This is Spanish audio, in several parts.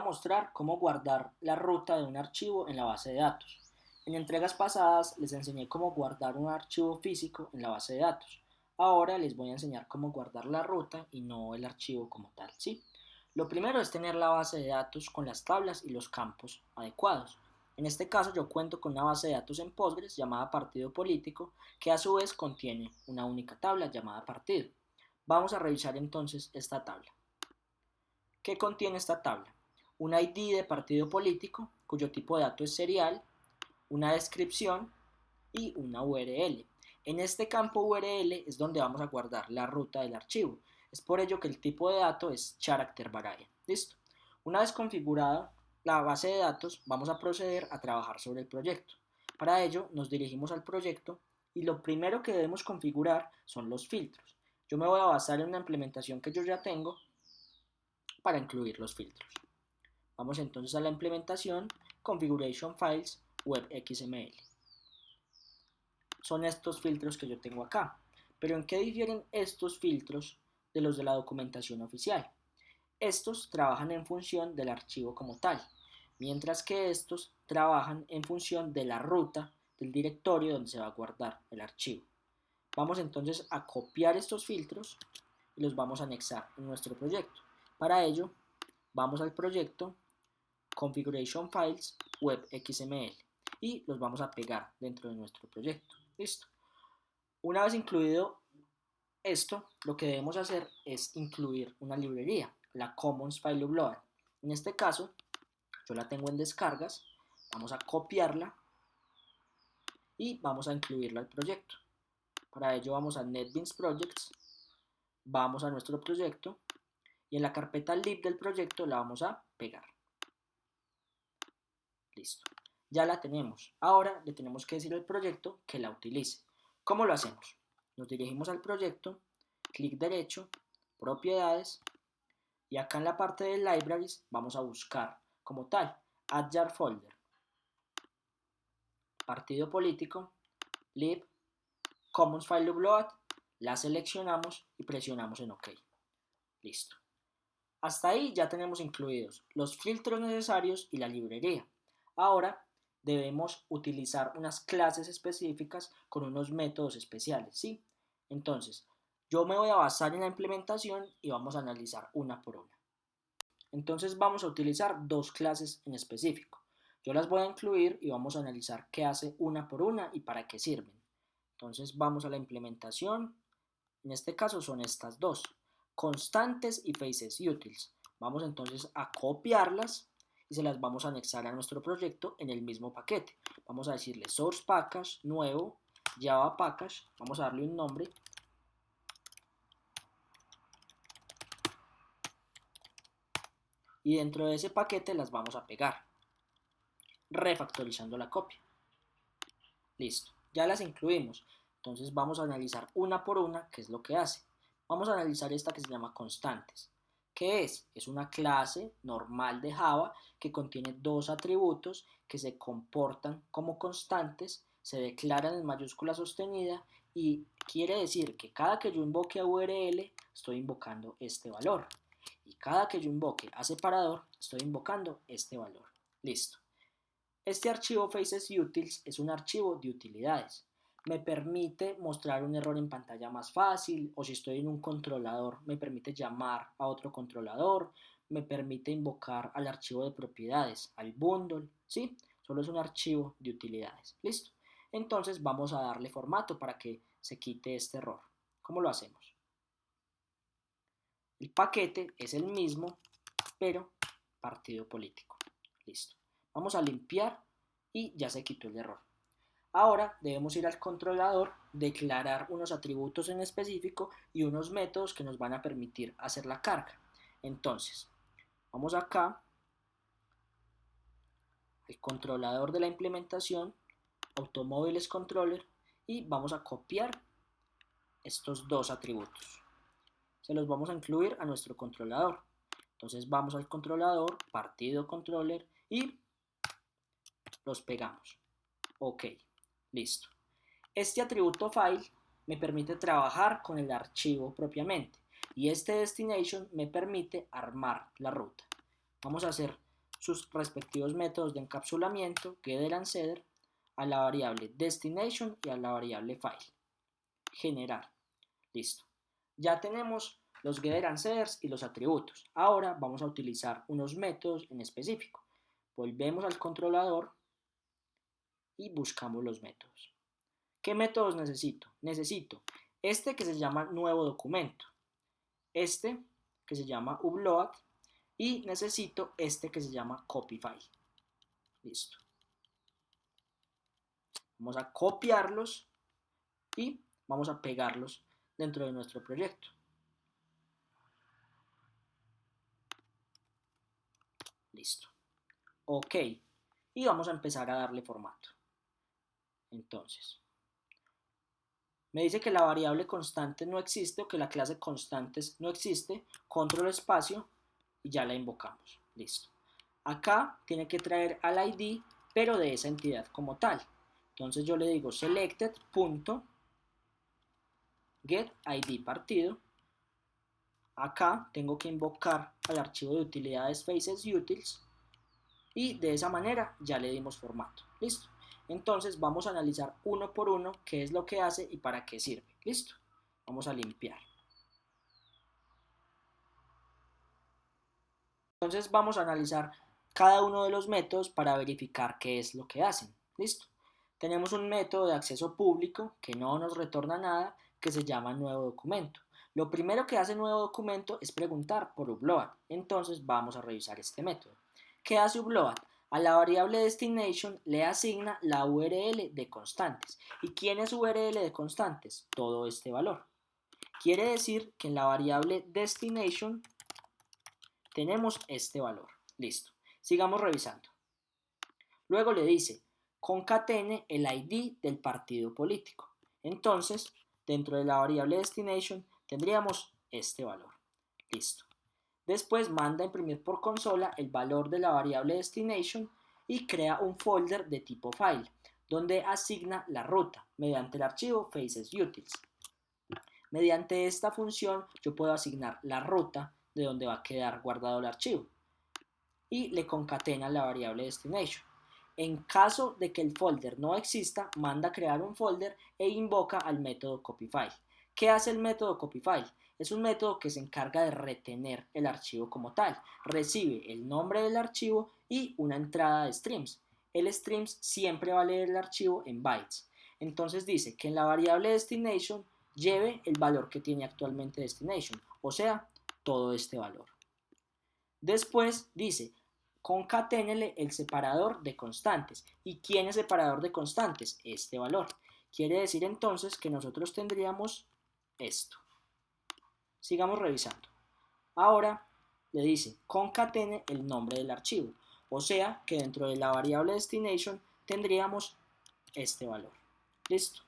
mostrar cómo guardar la ruta de un archivo en la base de datos. En entregas pasadas les enseñé cómo guardar un archivo físico en la base de datos. Ahora les voy a enseñar cómo guardar la ruta y no el archivo como tal, ¿sí? Lo primero es tener la base de datos con las tablas y los campos adecuados. En este caso yo cuento con una base de datos en Postgres llamada partido político, que a su vez contiene una única tabla llamada partido. Vamos a revisar entonces esta tabla. ¿Qué contiene esta tabla? Un ID de partido político, cuyo tipo de dato es serial, una descripción y una URL. En este campo URL es donde vamos a guardar la ruta del archivo. Es por ello que el tipo de dato es character variable. ¿Listo? Una vez configurada la base de datos, vamos a proceder a trabajar sobre el proyecto. Para ello, nos dirigimos al proyecto y lo primero que debemos configurar son los filtros. Yo me voy a basar en una implementación que yo ya tengo para incluir los filtros. Vamos entonces a la implementación Configuration Files Web XML. Son estos filtros que yo tengo acá. Pero ¿en qué difieren estos filtros de los de la documentación oficial? Estos trabajan en función del archivo como tal, mientras que estos trabajan en función de la ruta del directorio donde se va a guardar el archivo. Vamos entonces a copiar estos filtros y los vamos a anexar en nuestro proyecto. Para ello, vamos al proyecto Configuration Files Web XML y los vamos a pegar dentro de nuestro proyecto. Listo. Una vez incluido esto, lo que debemos hacer es incluir una librería, la Commons File Upload. En este caso, yo la tengo en descargas, vamos a copiarla y vamos a incluirla al proyecto. Para ello vamos a NetBeans Projects, vamos a nuestro proyecto y en la carpeta lib del proyecto la vamos a pegar. Listo. Ya la tenemos. Ahora le tenemos que decir al proyecto que la utilice. ¿Cómo lo hacemos? Nos dirigimos al proyecto, clic derecho, propiedades, y acá en la parte de libraries vamos a buscar como tal, add jar folder, partido político, lib, commons file upload, la seleccionamos y presionamos en OK. Listo. Hasta ahí ya tenemos incluidos los filtros necesarios y la librería. Ahora debemos utilizar unas clases específicas con unos métodos especiales, ¿sí? Entonces, yo me voy a basar en la implementación y vamos a analizar una por una. Entonces vamos a utilizar dos clases en específico. Yo las voy a incluir y vamos a analizar qué hace una por una y para qué sirven. Entonces vamos a la implementación. En este caso son estas dos, constantes y faces utils. Vamos entonces a copiarlas y se las vamos a anexar a nuestro proyecto en el mismo paquete. Vamos a decirle source package, nuevo, java package, vamos a darle un nombre. Y dentro de ese paquete las vamos a pegar, refactorizando la copia. Listo, ya las incluimos. Entonces vamos a analizar una por una qué es lo que hace. Vamos a analizar esta que se llama constantes. ¿Qué es? Es una clase normal de Java que contiene dos atributos que se comportan como constantes, se declaran en mayúscula sostenida y quiere decir que cada que yo invoque a URL estoy invocando este valor y cada que yo invoque a separador estoy invocando este valor. Listo. Este archivo FacesUtils es un archivo de utilidades. Me permite mostrar un error en pantalla más fácil, o si estoy en un controlador me permite llamar a otro controlador, me permite invocar al archivo de propiedades, al bundle, ¿sí? Solo es un archivo de utilidades. ¿Listo? Entonces vamos a darle formato para que se quite este error. ¿Cómo lo hacemos? El paquete es el mismo, pero partido político. Listo. Vamos a limpiar y ya se quitó el error. Ahora debemos ir al controlador, declarar unos atributos en específico y unos métodos que nos van a permitir hacer la carga. Entonces, vamos acá al controlador de la implementación, automóviles controller, y vamos a copiar estos dos atributos. Se los vamos a incluir a nuestro controlador. Entonces vamos al controlador, partido controller y los pegamos. OK, listo. Este atributo file me permite trabajar con el archivo propiamente y este destination me permite armar la ruta. Vamos a hacer sus respectivos métodos de encapsulamiento, getter and setter, a la variable destination y a la variable file. Generar. Listo. Ya tenemos los getter and setters y los atributos. Ahora vamos a utilizar unos métodos en específico. Volvemos al controlador y buscamos los métodos. ¿Qué métodos necesito? Necesito este que se llama nuevo documento, este que se llama upload y necesito este que se llama copy file. Listo. Vamos a copiarlos y vamos a pegarlos dentro de nuestro proyecto. Listo. Ok. Y vamos a empezar a darle formato. Entonces, me dice que la variable constante no existe o que la clase constantes no existe. Control espacio y ya la invocamos. Listo. Acá tiene que traer al ID, pero de esa entidad como tal. Entonces yo le digo selected.getID partido. Acá tengo que invocar al archivo de utilidades facesUtils y de esa manera ya le dimos formato. Listo. Entonces vamos a analizar uno por uno qué es lo que hace y para qué sirve. Listo. Vamos a limpiar. Entonces vamos a analizar cada uno de los métodos para verificar qué es lo que hacen. Listo. Tenemos un método de acceso público que no nos retorna nada, que se llama nuevo documento. Lo primero que hace nuevo documento es preguntar por upload. Entonces vamos a revisar este método. ¿Qué hace upload? A la variable destination le asigna la URL de constantes. ¿Y quién es URL de constantes? Todo este valor. Quiere decir que en la variable destination tenemos este valor. Listo. Sigamos revisando. Luego le dice, concatene el ID del partido político. Entonces, dentro de la variable destination tendríamos este valor. Listo. Después manda a imprimir por consola el valor de la variable destination y crea un folder de tipo file, donde asigna la ruta mediante el archivo facesUtils. Mediante esta función yo puedo asignar la ruta de donde va a quedar guardado el archivo y le concatena la variable destination. En caso de que el folder no exista, manda a crear un folder e invoca al método copyfile. ¿Qué hace el método copyfile? Es un método que se encarga de retener el archivo como tal. Recibe el nombre del archivo y una entrada de streams. El streams siempre va a leer el archivo en bytes. Entonces dice que en la variable destination lleve el valor que tiene actualmente destination, o sea, todo este valor. Después dice, concaténele el separador de constantes. ¿Y quién es separador de constantes? Este valor. Quiere decir entonces que nosotros tendríamos esto. Sigamos revisando. Ahora le dice, concatene el nombre del archivo. O sea que dentro de la variable destination tendríamos este valor. Listo.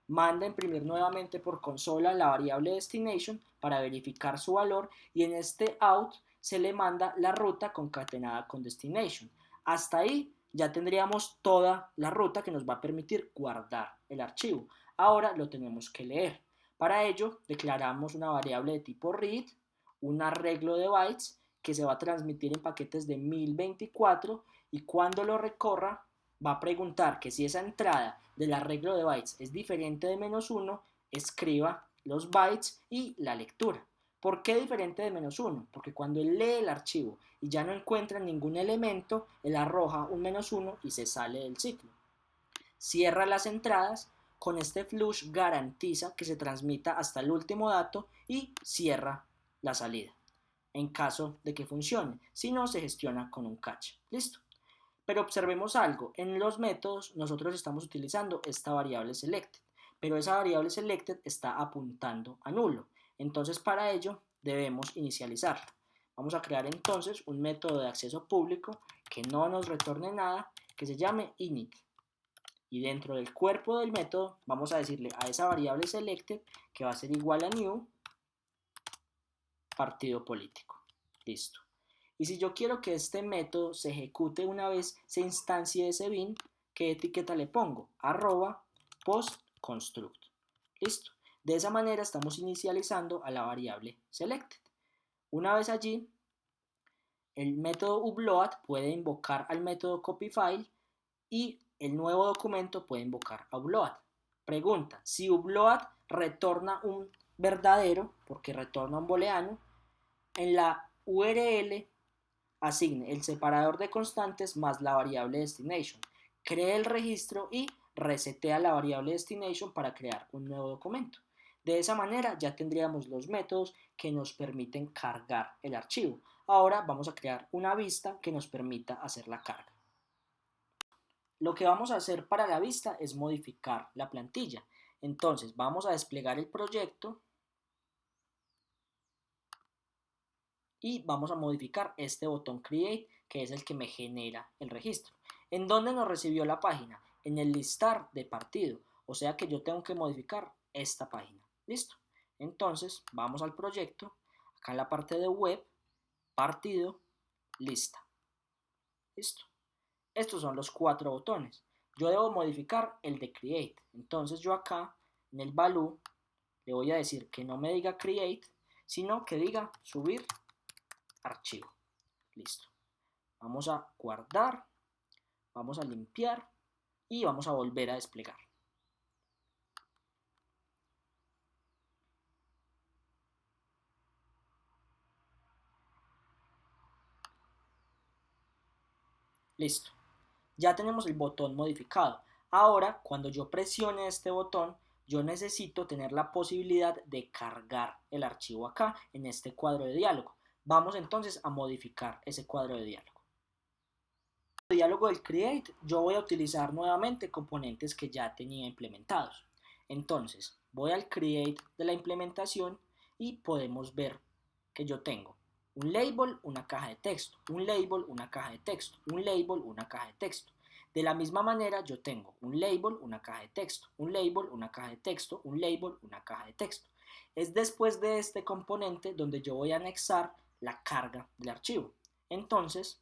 Manda a imprimir nuevamente por consola la variable destination para verificar su valor y en este out se le manda la ruta concatenada con destination. Hasta ahí ya tendríamos toda la ruta que nos va a permitir guardar el archivo. Ahora lo tenemos que leer. Para ello declaramos una variable de tipo read, un arreglo de bytes que se va a transmitir en paquetes de 1024 y cuando lo recorra va a preguntar que si esa entrada del arreglo de bytes es diferente de -1, escriba los bytes y la lectura. ¿Por qué diferente de -1? Porque cuando él lee el archivo y ya no encuentra ningún elemento, él arroja un -1 y se sale del ciclo. Cierra las entradas, con este flush garantiza que se transmita hasta el último dato y cierra la salida, en caso de que funcione. Si no, se gestiona con un cache. Listo. Pero observemos algo, en los métodos nosotros estamos utilizando esta variable selected, pero esa variable selected está apuntando a nulo. Entonces para ello debemos inicializarla. Vamos a crear entonces un método de acceso público que no nos retorne nada, que se llame init. Y dentro del cuerpo del método vamos a decirle a esa variable selected que va a ser igual a new partido político. Listo. Y si yo quiero que este método se ejecute una vez se instancie ese bin, ¿qué etiqueta le pongo? @postConstruct. Listo. De esa manera estamos inicializando a la variable selected. Una vez allí, El método upload puede invocar al método copyfile y el nuevo documento puede invocar a upload. Pregunta, si upload retorna un verdadero, porque retorna un booleano, en la URL asigne el separador de constantes más la variable destination. Cree el registro y resetea la variable destination para crear un nuevo documento. De esa manera ya tendríamos los métodos que nos permiten cargar el archivo. Ahora vamos a crear una vista que nos permita hacer la carga. Lo que vamos a hacer para la vista es modificar la plantilla. Entonces vamos a desplegar el proyecto y vamos a modificar este botón Create, que es el que me genera el registro. ¿En dónde nos recibió la página? En el listar de partido, o sea que yo tengo que modificar esta página. ¿Listo? Entonces vamos al proyecto, acá en la parte de web, partido, lista. ¿Listo? Estos son los 4 botones. Yo debo modificar el de Create. Entonces yo acá en el value le voy a decir que no me diga Create, sino que diga subir archivo. Listo. Vamos a guardar, vamos a limpiar y vamos a volver a desplegar. Listo. Ya tenemos el botón modificado. Ahora, cuando yo presione este botón, yo necesito tener la posibilidad de cargar el archivo acá en este cuadro de diálogo. Vamos entonces a modificar ese cuadro de diálogo. En el diálogo del Create, yo voy a utilizar nuevamente componentes que ya tenía implementados. Entonces, voy al Create de la implementación y podemos ver que yo tengo un label, una caja de texto, un label, una caja de texto, un label, una caja de texto. De la misma manera yo tengo un label, una caja de texto, un label, una caja de texto, un label, una caja de texto. Es después de este componente donde yo voy a anexar la carga del archivo. Entonces,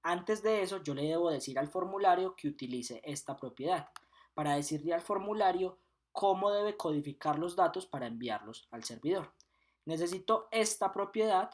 antes de eso yo le debo decir al formulario que utilice esta propiedad para decirle al formulario cómo debe codificar los datos para enviarlos al servidor. Necesito esta propiedad.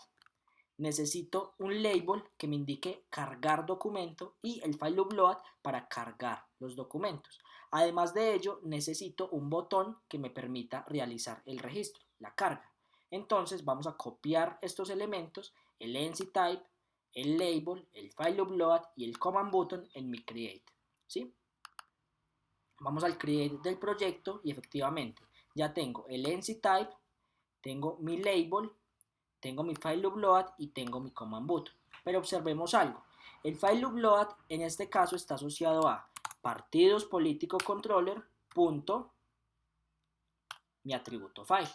Necesito un label que me indique cargar documento y el file upload para cargar los documentos. Además de ello, necesito un botón que me permita realizar el registro, la carga. Entonces vamos a copiar estos elementos, el NCType, el label, el file upload y el command button en mi create. ¿Sí? Vamos al create del proyecto y efectivamente ya tengo el NCType, tengo mi label, tengo mi file upload y tengo mi command boot. Pero observemos algo. El file upload en este caso está asociado a partidos político controller punto mi atributo file.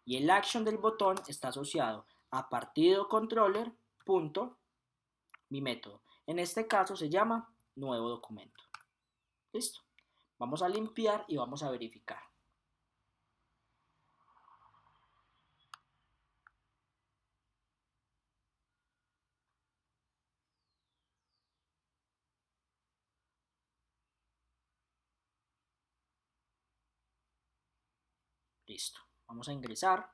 Y el action del botón está asociado a partido controller punto mi método. En este caso se llama nuevo documento. Listo. Vamos a limpiar y vamos a verificar. Listo. Vamos a ingresar.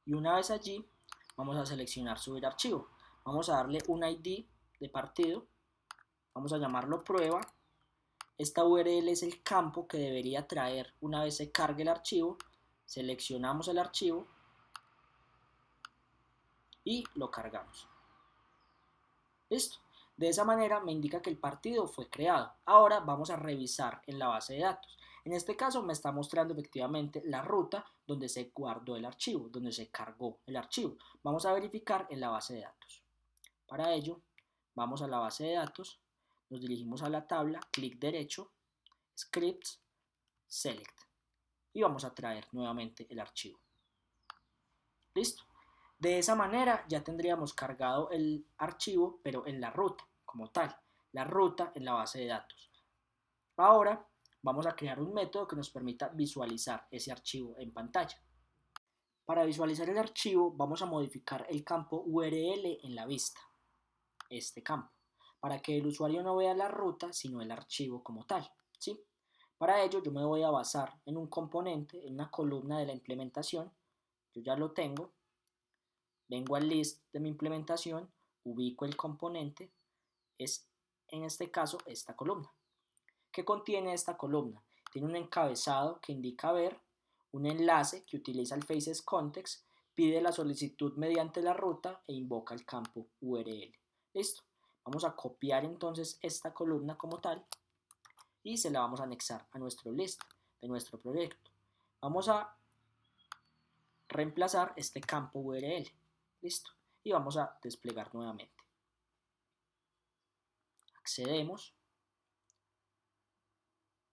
Y una vez allí, vamos a seleccionar subir archivo. Vamos a darle un ID de partido. Vamos a llamarlo prueba. Esta URL es el campo que debería traer una vez se cargue el archivo. Seleccionamos el archivo y lo cargamos. Listo. De esa manera me indica que el partido fue creado. Ahora vamos a revisar en la base de datos. En este caso me está mostrando efectivamente la ruta donde se guardó el archivo, donde se cargó el archivo. Vamos a verificar en la base de datos. Para ello, vamos a la base de datos, nos dirigimos a la tabla, clic derecho, Scripts, Select. Y vamos a traer nuevamente el archivo. ¿Listo? De esa manera ya tendríamos cargado el archivo, pero en la ruta como tal, la ruta en la base de datos. Ahora vamos a crear un método que nos permita visualizar ese archivo en pantalla. Para visualizar el archivo vamos a modificar el campo URL en la vista, este campo, para que el usuario no vea la ruta sino el archivo como tal. ¿Sí? Para ello yo me voy a basar en un componente, en una columna de la implementación, yo ya lo tengo. Vengo al list de mi implementación, ubico el componente, es en este caso esta columna. ¿Qué contiene esta columna? Tiene un encabezado que indica ver, un enlace que utiliza el Faces Context, pide la solicitud mediante la ruta e invoca el campo URL. Listo. Vamos a copiar entonces esta columna como tal y se la vamos a anexar a nuestro list de nuestro proyecto. Vamos a reemplazar este campo URL. Listo. Y vamos a desplegar nuevamente. Accedemos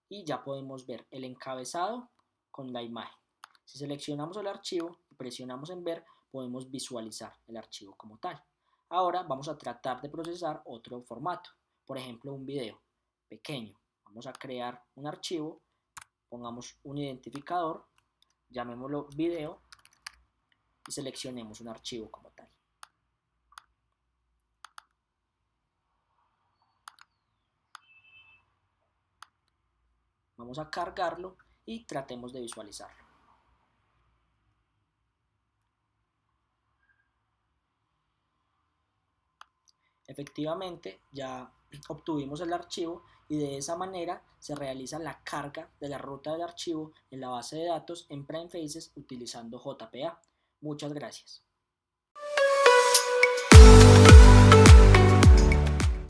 y ya podemos ver el encabezado con la imagen. Si seleccionamos el archivo y presionamos en ver, podemos visualizar el archivo como tal. Ahora vamos a tratar de procesar otro formato, por ejemplo un video pequeño. Vamos a crear un archivo, pongamos un identificador, llamémoslo video y seleccionemos un archivo como tal. Vamos a cargarlo y tratemos de visualizarlo. Efectivamente, ya obtuvimos el archivo y de esa manera se realiza la carga de la ruta del archivo en la base de datos en PrimeFaces utilizando JPA. Muchas gracias.